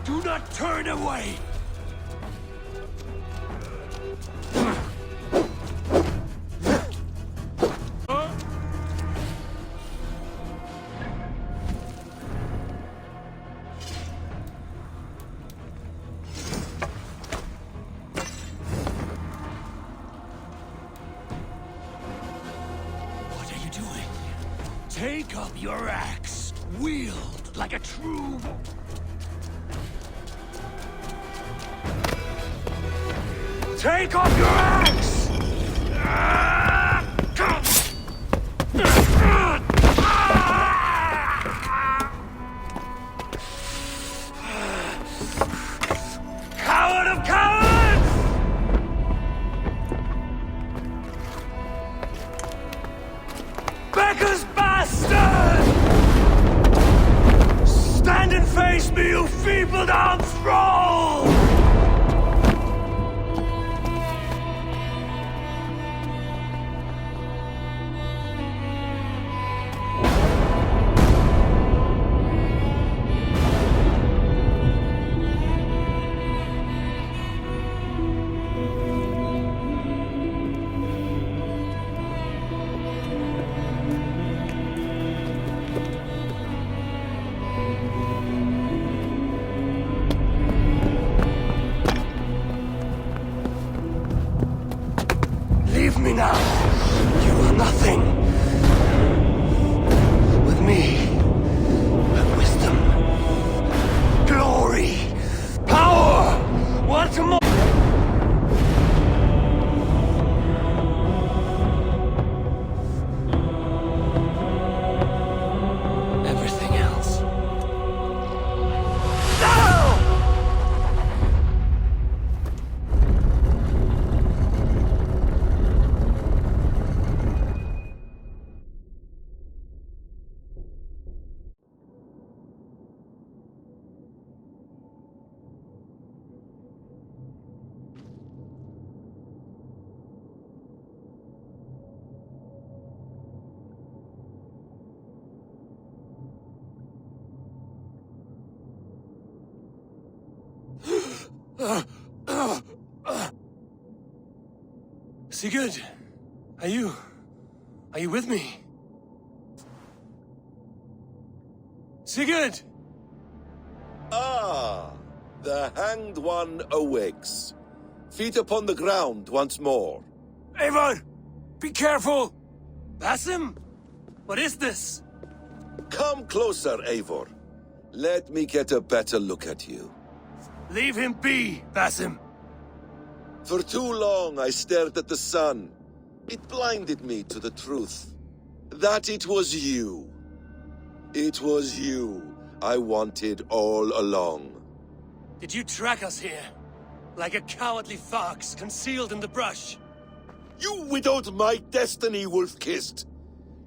Do not turn away! What are you doing? Take up your axe, wield like a true... Take off your axe! Coward of cowards! Becker's bastard! Stand and face me, you feeble-down thrall! Leave me now. You are nothing. With me, have wisdom, glory, power. What more? Everything else. No! Sigurd, are you with me? Sigurd! Ah, the hanged one awakes. Feet upon the ground once more. Eivor! Be careful! Basim? What is this? Come closer, Eivor. Let me get a better look at you. Leave him be, Basim. For too long I stared at the sun. It blinded me to the truth. That it was you. It was you I wanted all along. Did you track us here? Like a cowardly fox concealed in the brush? You widowed my destiny, Wolf-Kissed.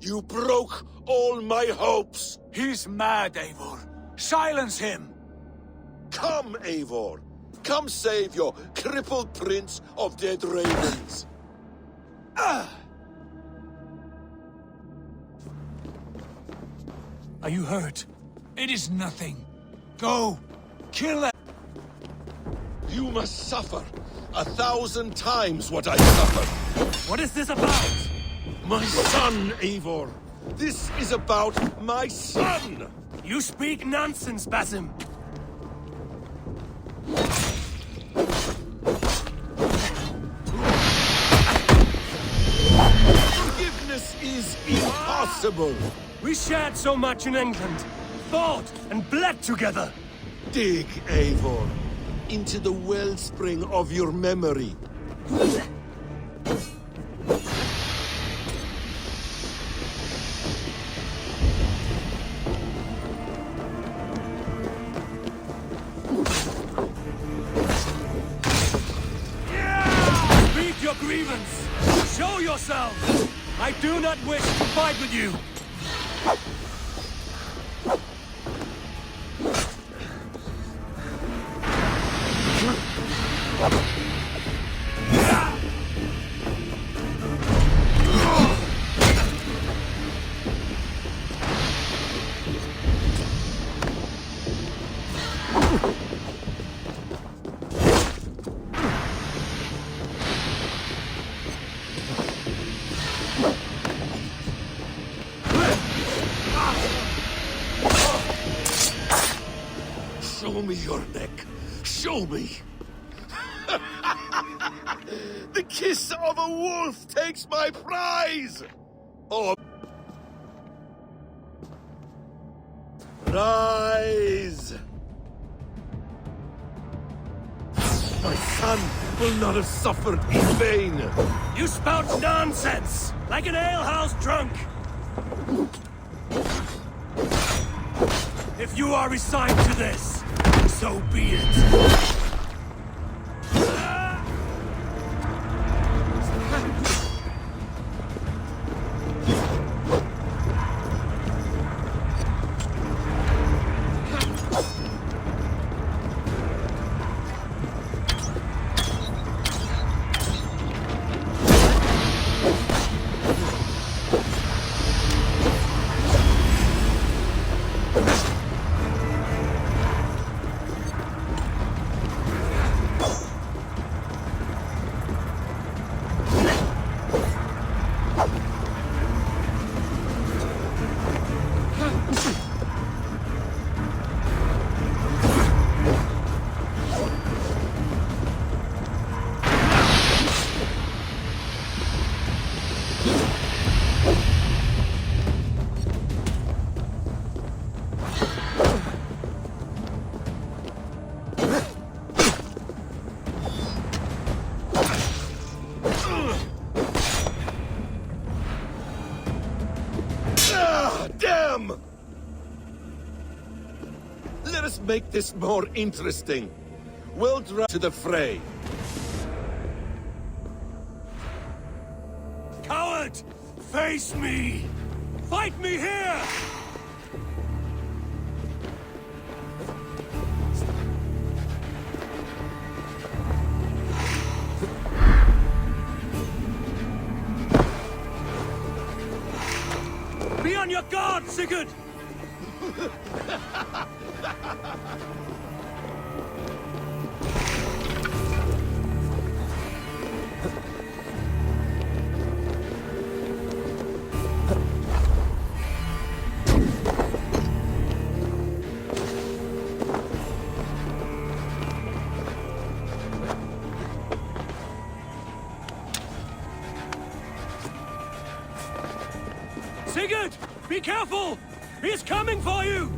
You broke all my hopes. He's mad, Eivor. Silence him! Come, Eivor. Come save your crippled prince of dead ravens. Are you hurt? It is nothing. Go! Kill them! You must suffer 1,000 times what I suffered. What is this about? My son, Eivor. This is about my son! You speak nonsense, Basim. Forgiveness is impossible. We shared so much in England. Fought and bled together. Dig, Eivor, into the wellspring of your memory. Speak your grievance. Show yourself. I do not wish to fight with you. Show me your neck. Show me. The kiss of a wolf takes my prize! Oh. Rise! My son will not have suffered in vain! You spout nonsense! Like an alehouse drunk! If you are resigned to this, so be it. Damn! Let us make this more interesting. We'll drive to the fray. Coward! Face me! Fight me here! Be on your guard, Sigurd! Sigurd! Be careful! He is coming for you!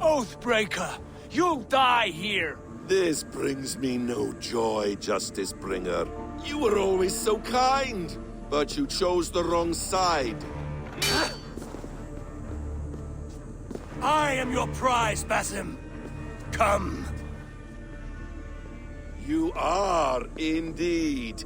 Oathbreaker! You'll die here! This brings me no joy, Justice Bringer. You were always so kind, but you chose the wrong side. I am your prize, Basim. Come. You are indeed.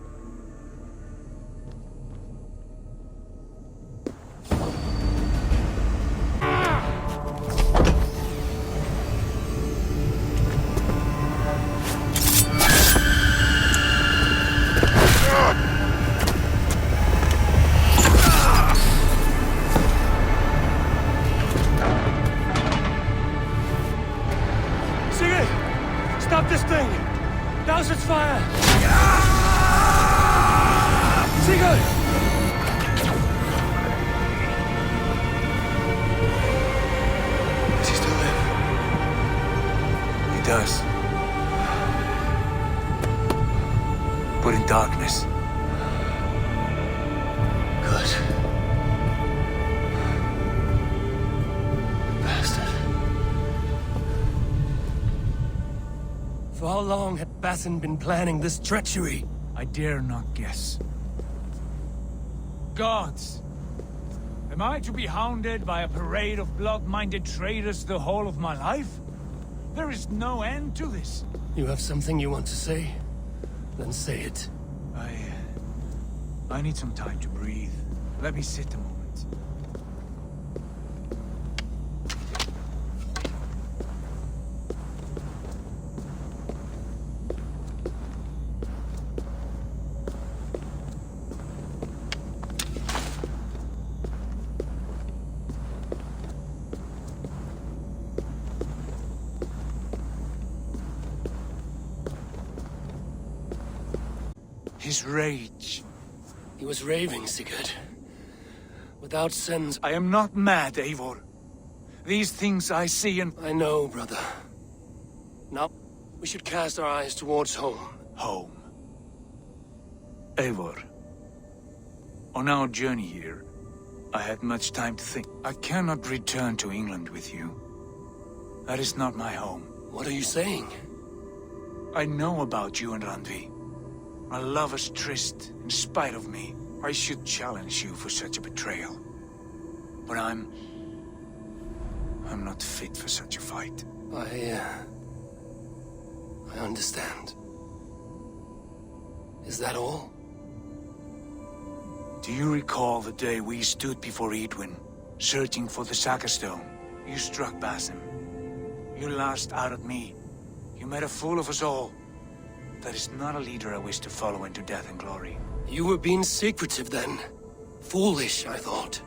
Stop this thing! Douse its fire! Sigurd! Does he still live? He does. But in darkness. Good. For how long had Basin been planning this treachery? I dare not guess. Gods! Am I to be hounded by a parade of blood-minded traitors the whole of my life? There is no end to this. You have something you want to say? Then say it. I need some time to breathe. Let me sit a moment. His rage. He was raving, Sigurd. Without sense. I am not mad, Eivor. These things I see and... I know, brother. Now, we should cast our eyes towards home. Home. Eivor. On our journey here, I had much time to think. I cannot return to England with you. That is not my home. What are you saying? I know about you and Randvi. A lover's tryst, in spite of me. I should challenge you for such a betrayal. But I'm not fit for such a fight. I understand. Is that all? Do you recall the day we stood before Edwin, searching for the Saga Stone? You struck Basim. You lashed out at me. You made a fool of us all. That is not a leader I wish to follow into death and glory. You were being secretive then. Foolish, I thought.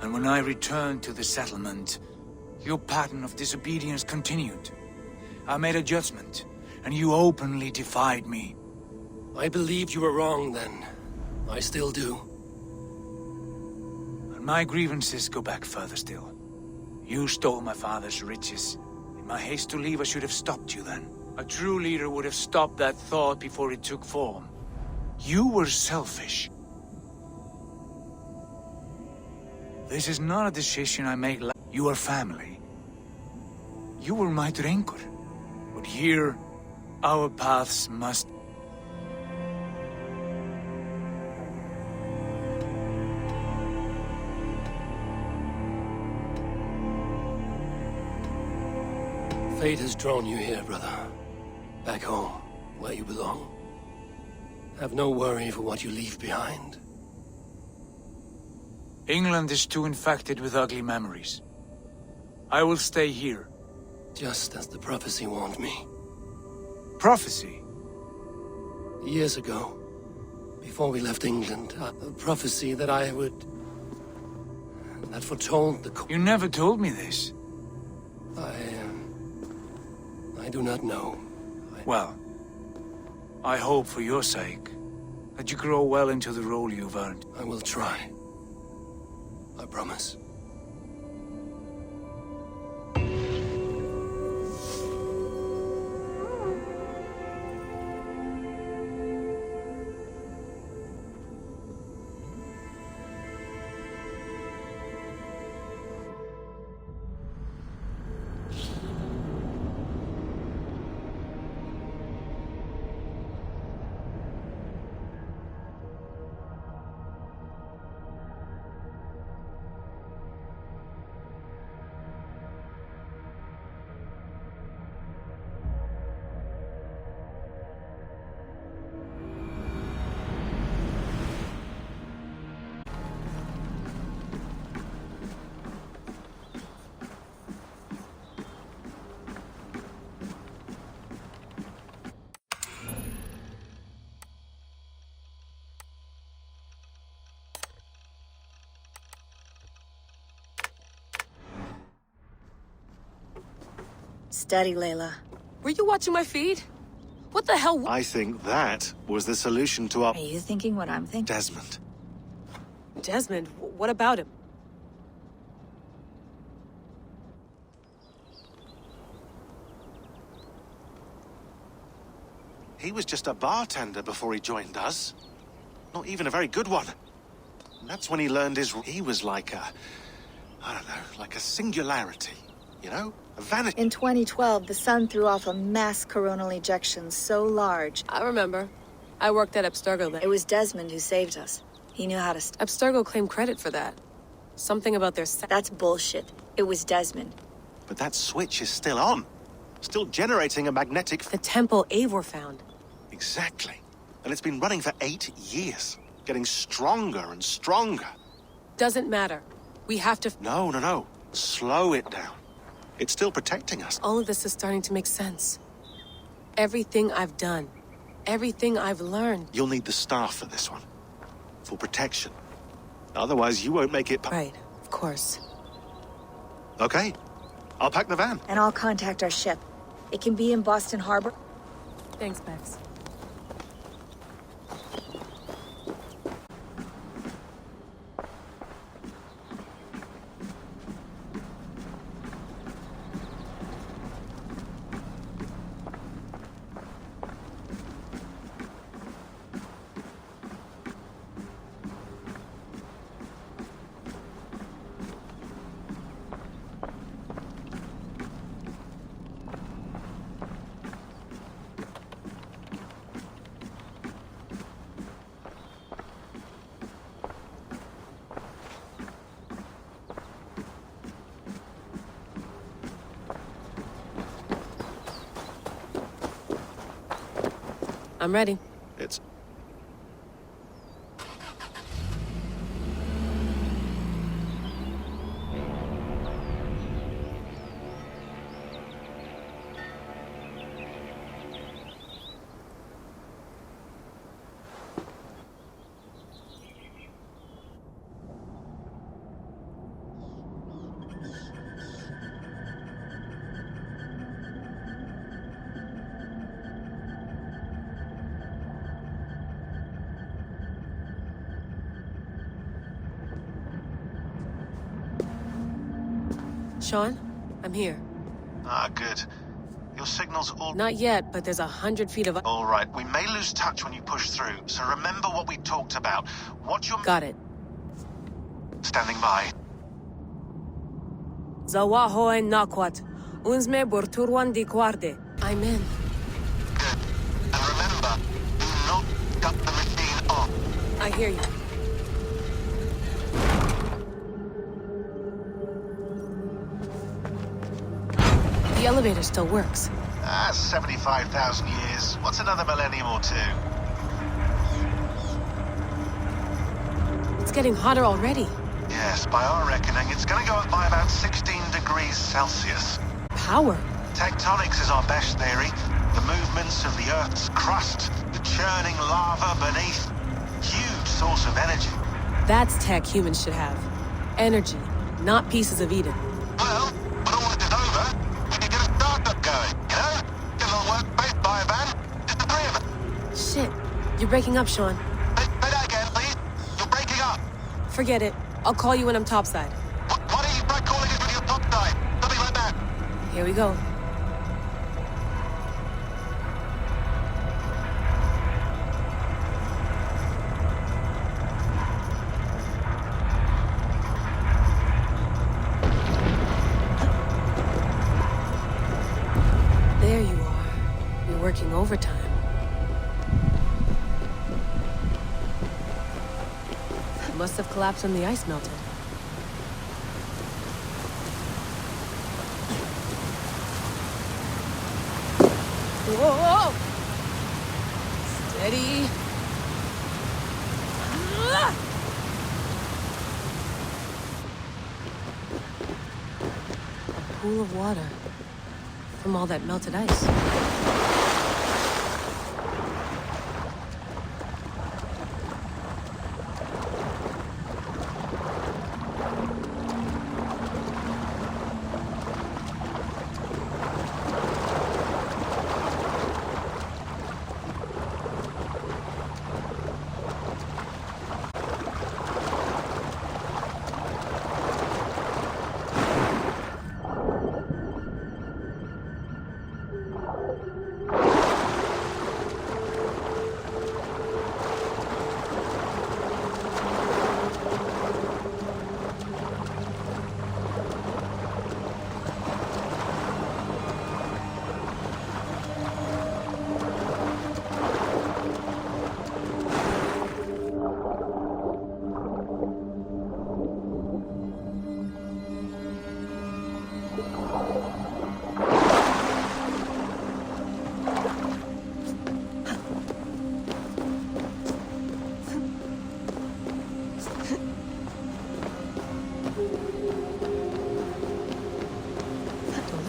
And when I returned to the settlement, your pattern of disobedience continued. I made a judgment, and you openly defied me. I believed you were wrong then. I still do. And my grievances go back further still. You stole my father's riches. In my haste to leave, I should have stopped you then. A true leader would have stopped that thought before it took form. You were selfish. This is not a decision I make. You are family. You were my Drengur. But here, our paths must... Fate has drawn you here, brother. Back home, where you belong. Have no worry for what you leave behind. England is too infected with ugly memories. I will stay here. Just as the prophecy warned me. Prophecy? Years ago, before we left England, a prophecy that I would... that foretold the... You never told me this. I do not know. Well, I hope for your sake that you grow well into the role you've earned. I will try. I promise. Steady, Layla. Were you watching my feed? What the hell? I think that was the solution to our... Are you thinking what I'm thinking? Desmond. Desmond, what about him? He was just a bartender before he joined us. Not even a very good one. And that's when he learned his... He was like a... I don't know, like a singularity. You know? A vanity. In 2012, the sun threw off a mass coronal ejection so large. I remember. I worked at Abstergo then. It was Desmond who saved us. He knew how to... Abstergo claimed credit for that. Something about their... That's bullshit. It was Desmond. But that switch is still on. Still generating a magnetic... The temple Eivor found. Exactly. And it's been running for 8 years. Getting stronger and stronger. Doesn't matter. We have to... No. Slow it down. It's still protecting us. All of this is starting to make sense. Everything I've done. Everything I've learned. You'll need the staff for this one. For protection. Otherwise, you won't make it... Right, of course. Okay. I'll pack the van. And I'll contact our ship. It can be in Boston Harbor. Thanks, Max. I'm ready. It's... Sean, I'm here. Ah, good. Your signal's all... Not yet, but there's 100 feet of... All right, we may lose touch when you push through, so remember what we talked about. What's your... Got it. Standing by. Zawaho en Nakwat. Unsme Borturwan di Guarde. I'm in. Good. And remember, do not cut the machine off. I hear you. The elevator still works. Ah, 75,000 years. What's another millennium or two? It's getting hotter already. Yes, by our reckoning, it's gonna go up by about 16 degrees Celsius. Power. Tectonics is our best theory. The movements of the Earth's crust, the churning lava beneath. Huge source of energy. That's tech humans should have. Energy, not pieces of Eden. Well, when all this is over, we can get a startup going, you know? Get a little workspace, buy a van, just the three of us. Shit. You're breaking up, Sean. Say that again, please. You're breaking up. Forget it. I'll call you when I'm topside. Why don't you try calling us when you're topside? Something like that. Here we go. There you are. You're working overtime. It must have collapsed when the ice melted. Whoa! Steady. A pool of water from all that melted ice.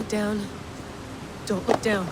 Down. Don't look down.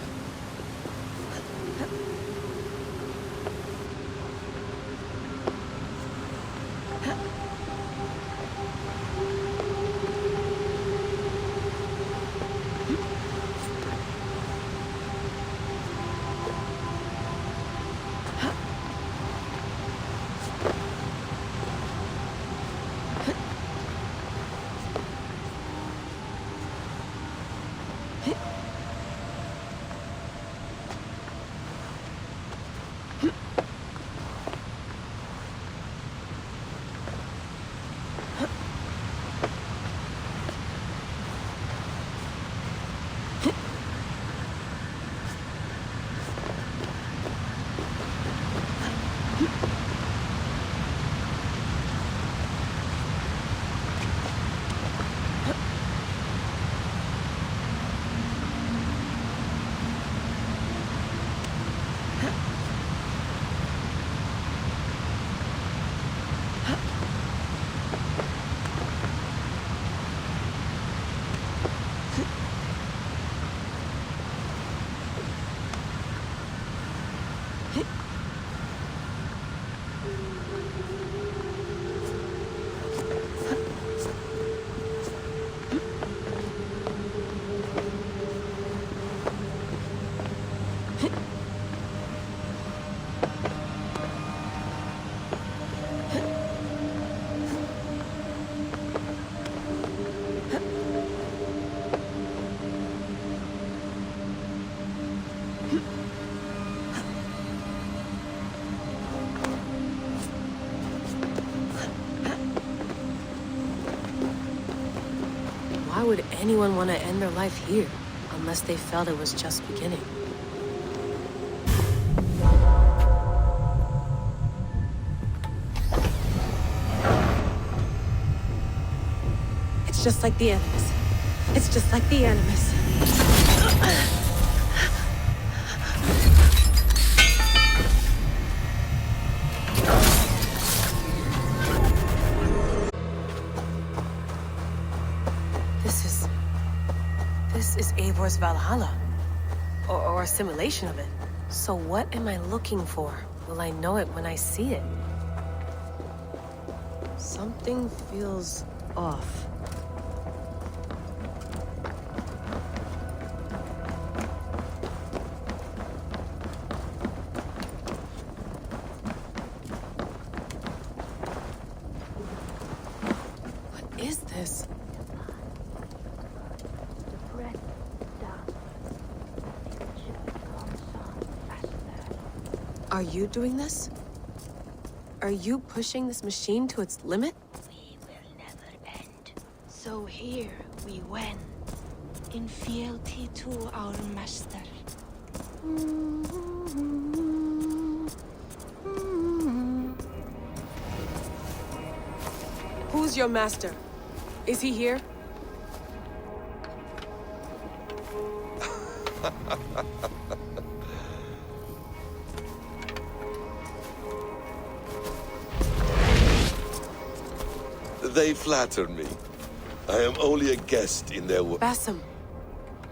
Why would anyone want to end their life here, unless they felt it was just beginning? It's just like the Animus. It's just like the Animus. This is Eivor's Valhalla. Or a simulation of it. So what am I looking for? Will I know it when I see it? Something feels off. What is this? Are you doing this? Are you pushing this machine to its limit? We will never end. So here we went, in fealty to our master. Who's your master? Is he here? They flatter me. I am only a guest in their world. Basim,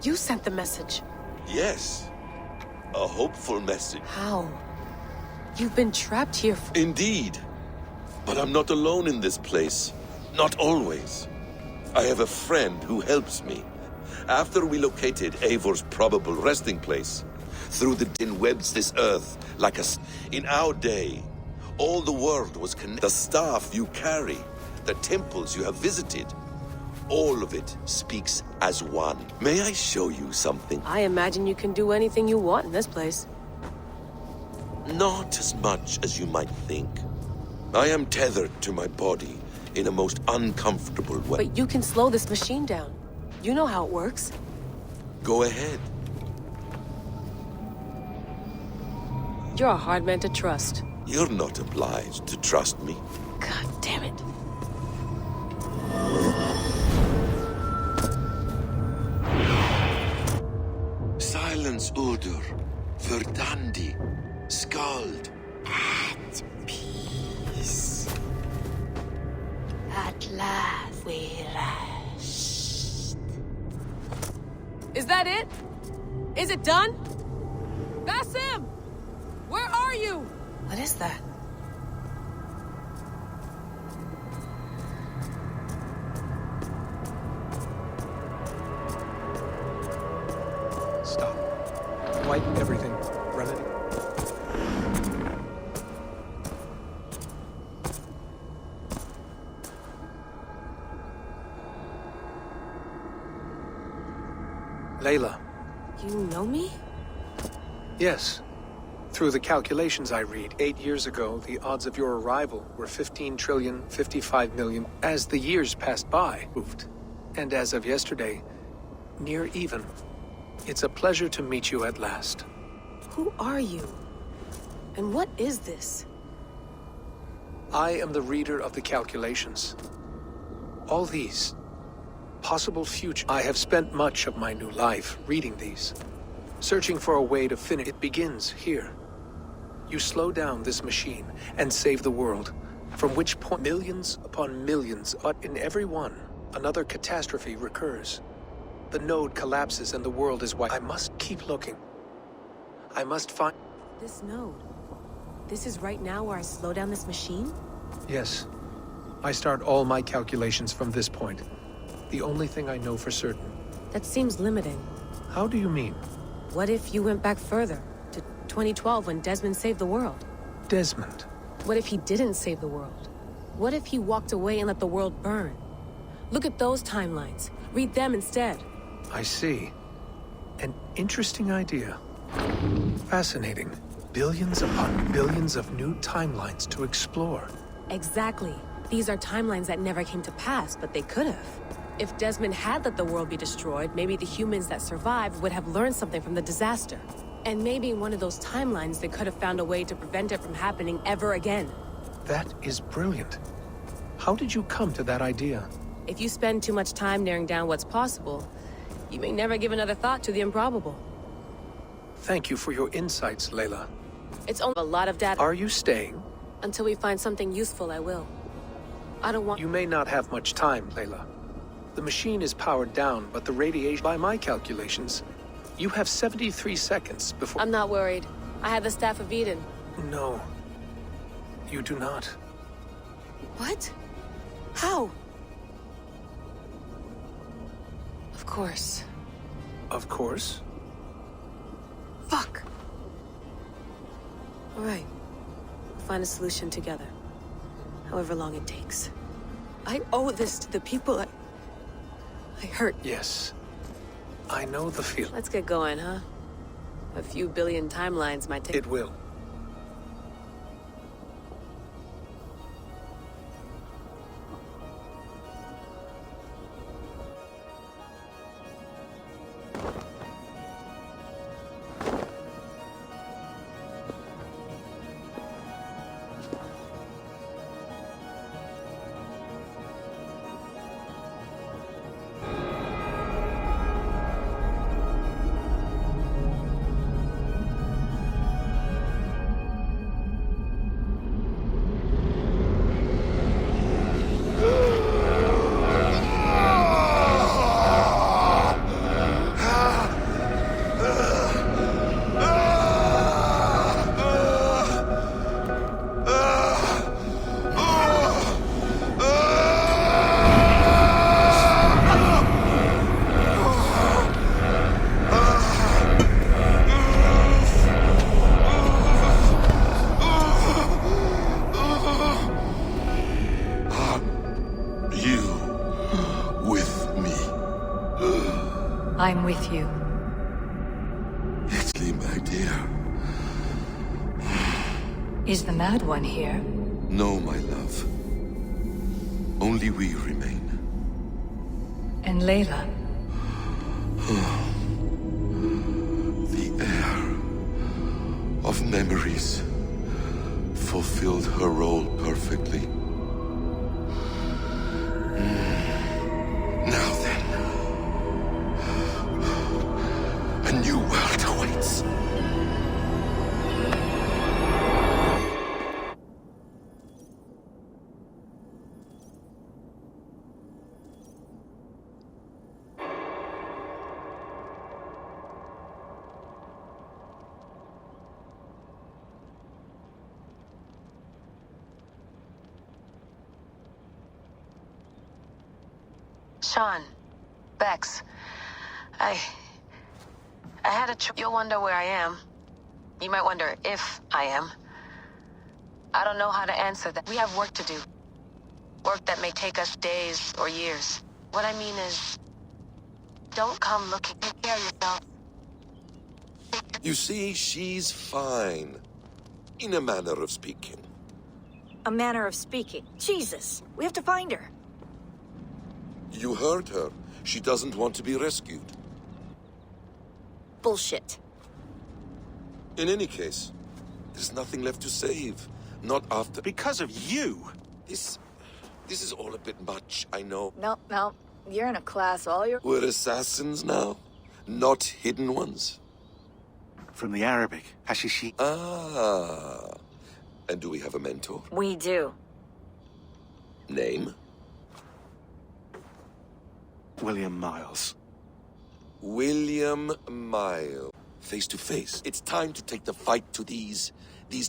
you sent the message. Yes. A hopeful message. How? You've been trapped here Indeed. But I'm not alone in this place. Not always. I have a friend who helps me. After we located Eivor's probable resting place, through the din webs this earth like in our day, all the world was connected. The staff you carry, the temples you have visited, all of it speaks as one. May I show you something? I imagine you can do anything you want in this place. Not as much as you might think. I am tethered to my body in a most uncomfortable way. But you can slow this machine down. You know how it works. Go ahead. You're a hard man to trust. You're not obliged to trust me. God damn it. Silence, Uldur. Verdandi. Skald. At peace. At last we rest. Is that it? Is it done? Basim! Where are you? What is that? Stop. Wipe everything. Remedy. Layla. You know me? Yes. Through the calculations I read, 8 years ago, the odds of your arrival were 15,055,000,000. As the years passed by, moved. And as of yesterday, near even. It's a pleasure to meet you at last. Who are you? And what is this? I am the reader of the calculations. All these, possible future. I have spent much of my new life reading these, searching for a way to finish. It begins here. You slow down this machine and save the world, from which point millions upon millions, but in every one, another catastrophe recurs. The node collapses and the world is wiped. I must keep looking. I must find... This node. This is right now where I slow down this machine? Yes. I start all my calculations from this point. The only thing I know for certain. That seems limiting. How do you mean? What if you went back further, to 2012 when Desmond saved the world? Desmond. What if he didn't save the world? What if he walked away and let the world burn? Look at those timelines. Read them instead. I see. An interesting idea. Fascinating. Billions upon billions of new timelines to explore. Exactly. These are timelines that never came to pass, but they could have. If Desmond had let the world be destroyed, maybe the humans that survived would have learned something from the disaster. And maybe in one of those timelines they could have found a way to prevent it from happening ever again. That is brilliant. How did you come to that idea? If you spend too much time narrowing down what's possible, you may never give another thought to the improbable. Thank you for your insights, Layla. It's only a lot of data. Are you staying? Until we find something useful, I will. I don't want— You may not have much time, Layla. The machine is powered down, but the radiation— By my calculations, you have 73 seconds before— I'm not worried. I have the Staff of Eden. No. You do not. What? How? Of course. Of course. Fuck! All right. We'll find a solution together. However long it takes. I owe this to the people I hurt. Yes. I know the feeling. Let's get going, huh? A few billion timelines might take— It will. I'm with you. Italy, my dear. Is the Mad One here? No, my love. Only we remain. And Layla? The air of memories fulfilled her role perfectly. Now then, a new world awaits. Sean, Bex, I had a You'll wonder where I am. You might wonder if I am. I don't know how to answer that. We have work to do. Work that may take us days or years. What I mean is, don't come looking. Take care of yourself. You see, she's fine. In a manner of speaking. A manner of speaking. Jesus, we have to find her. You heard her. She doesn't want to be rescued. Bullshit. In any case, there's nothing left to save. Not after... Because of you! This is all a bit much, I know. No. You're in a class, all your... We're assassins now, not hidden ones. From the Arabic, Hashishi. Ah. And do we have a mentor? We do. Name? William Miles. William Miles. face to face. It's time to take the fight to these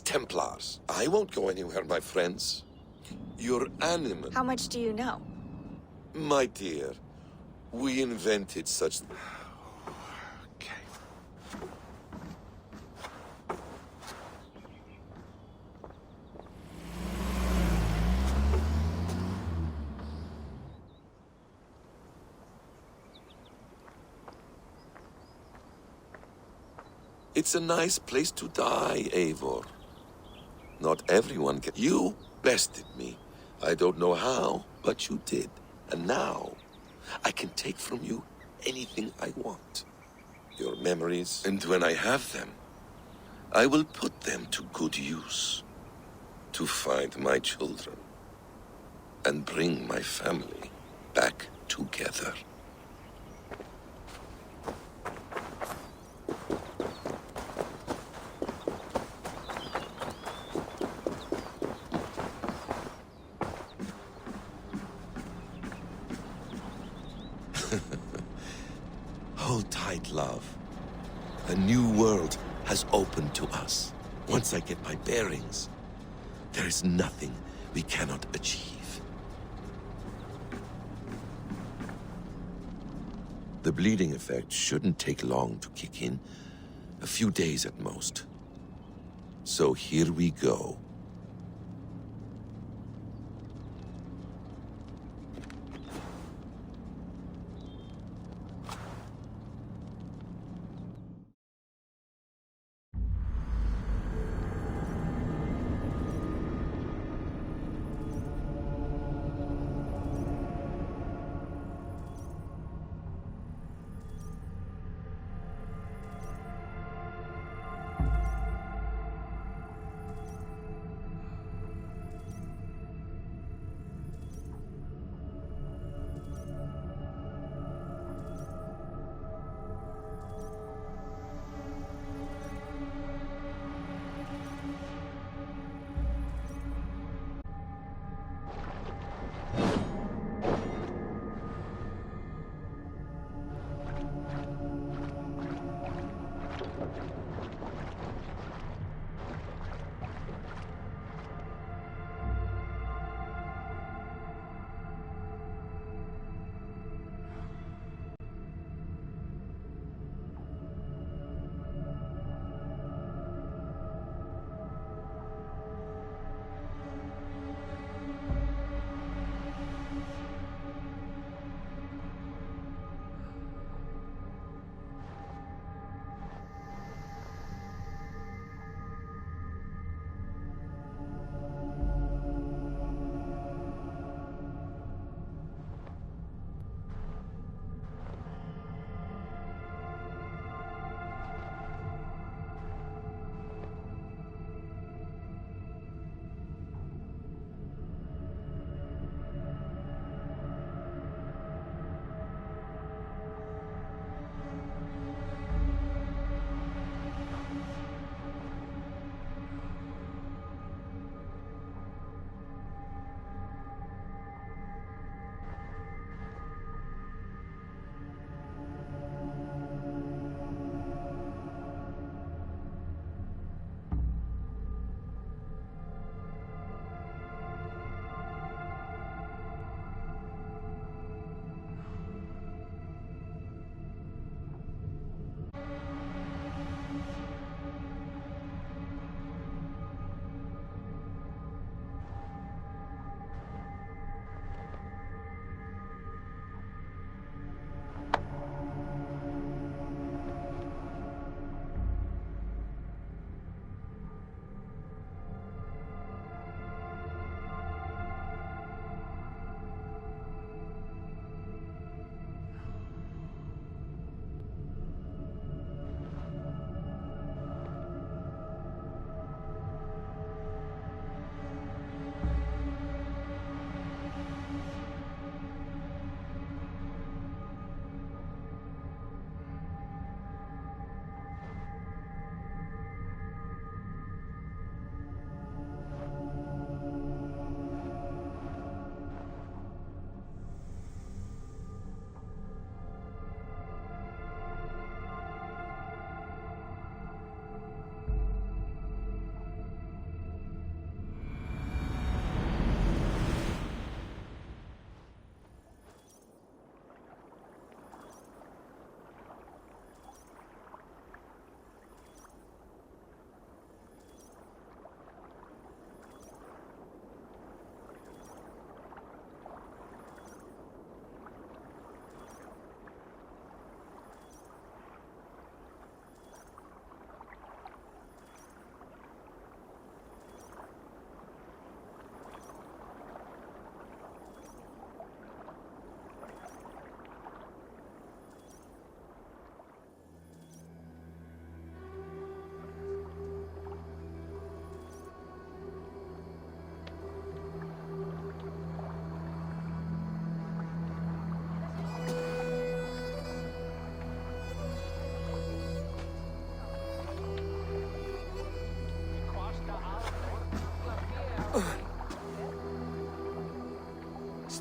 Templars. I won't go anywhere, my friends. Your animal. How much do you know? My dear, we invented such... Okay. It's a nice place to die, Eivor. Not everyone can... You bested me. I don't know how, but you did. And now, I can take from you anything I want. Your memories. And when I have them, I will put them to good use. To find my children. And bring my family back together. Hold tight, love. A new world has opened to us. Once I get my bearings, there is nothing we cannot achieve. The bleeding effect shouldn't take long to kick in. A few days at most. So here we go.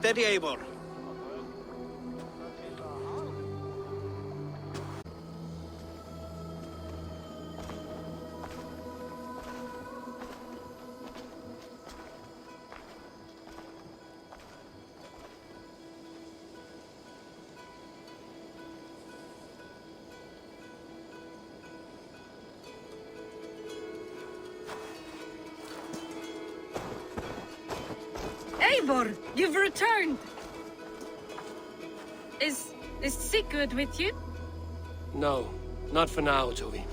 Steady, Eivor. Eivor, you've returned! Is Sigurd with you? No, not for now, Toby.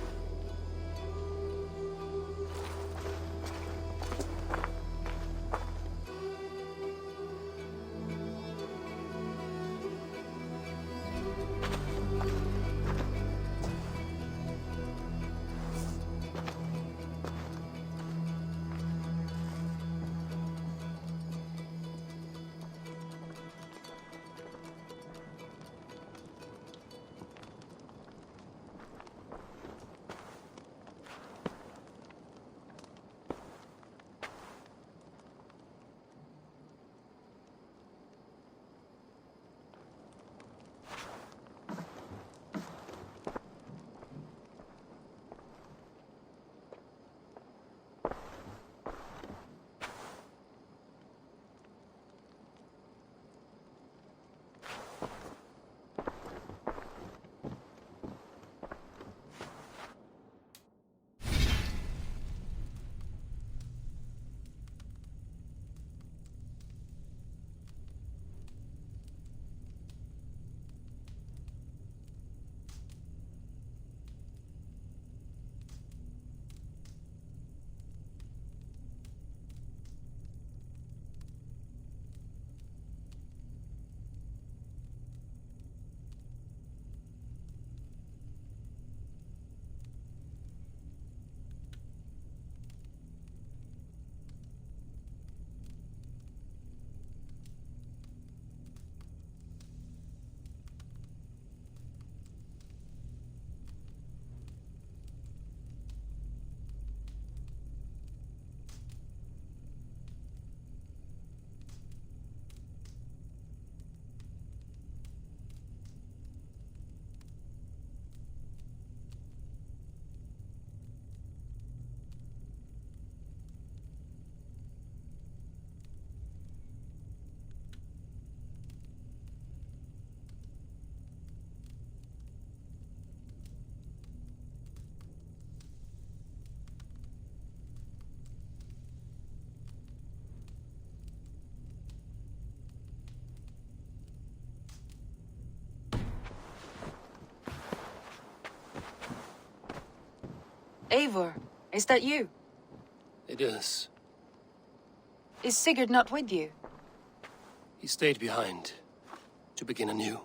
Eivor, is that you? It is. Is Sigurd not with you? He stayed behind to begin anew.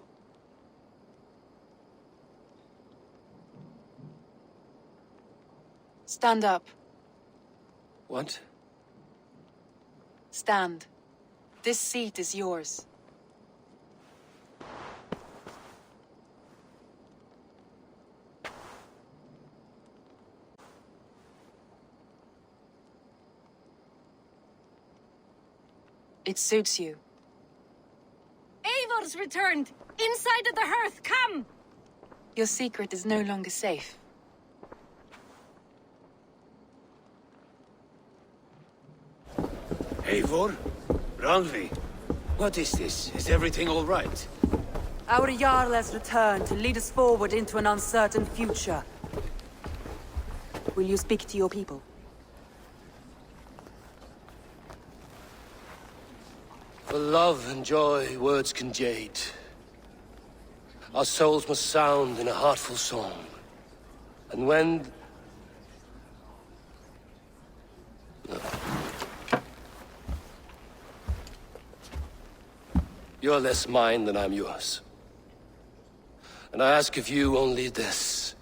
Stand up. What? Stand. This seat is yours. It suits you. Eivor's returned! Inside of the hearth, come! Your secret is no longer safe. Eivor? Randvi? What is this? Is everything all right? Our Jarl has returned to lead us forward into an uncertain future. Will you speak to your people? For love and joy, words can jade. Our souls must sound in a heartful song. And when... You're less mine than I'm yours. And I ask of you only this.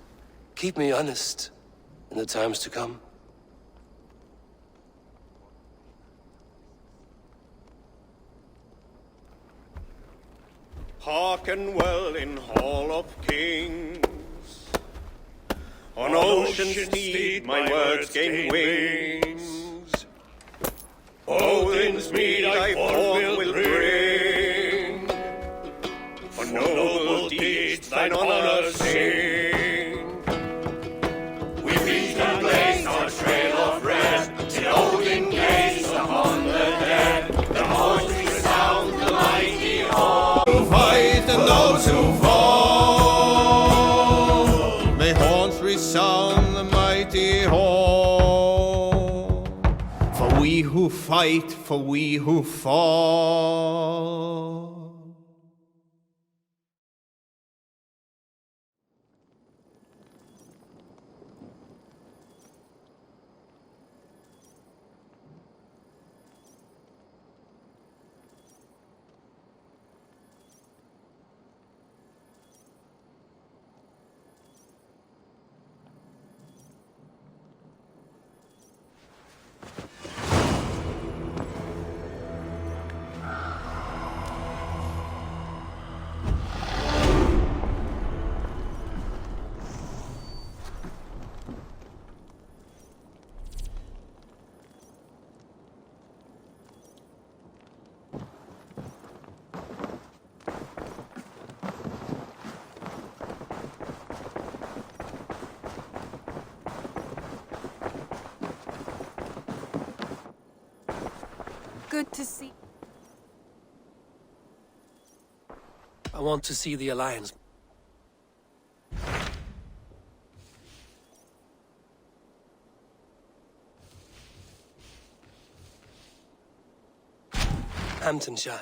Keep me honest in the times to come. Hearken well in Hall of Kings. On ocean's steed my words gain wings. Odin's mead I forth will bring. noble deeds thine honor sing. We reach and blaze our trail of red, till Odin gaze upon the dead. The horns resound the mighty hall. To fight and those who fall, may horns resound the mighty hall. For we who fight, for we who fall. Good to see. I want to see the Alliance. Hamptonshire,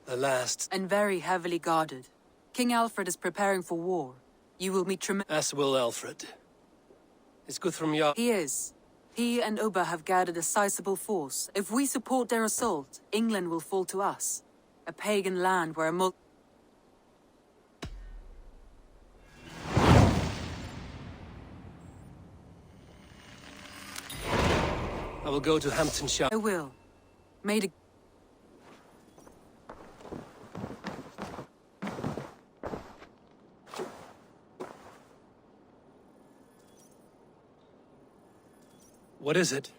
the last. And very heavily guarded. King Alfred is preparing for war. You will meet As will Alfred. Is Guthrum your... He is. He and Ubba have gathered a sizable force. If we support their assault, England will fall to us. A pagan land where a I will go to Hamptonshire. I will. Made a... What is it?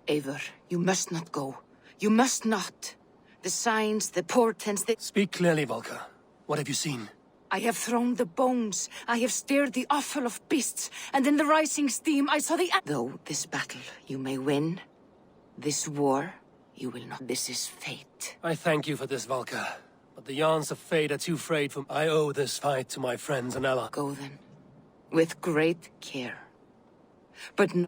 Eivor, you must not go. You must not. The signs, the portents, Speak clearly, Volker. What have you seen? I have thrown the bones. I have stirred the offal of beasts. And in the rising steam, I saw the... Though this battle you may win, this war you will not. This is fate. I thank you for this, Volker. But the yarns of fate are too frayed from... I owe this fight to my friends and allies. Go then. With great care. But no...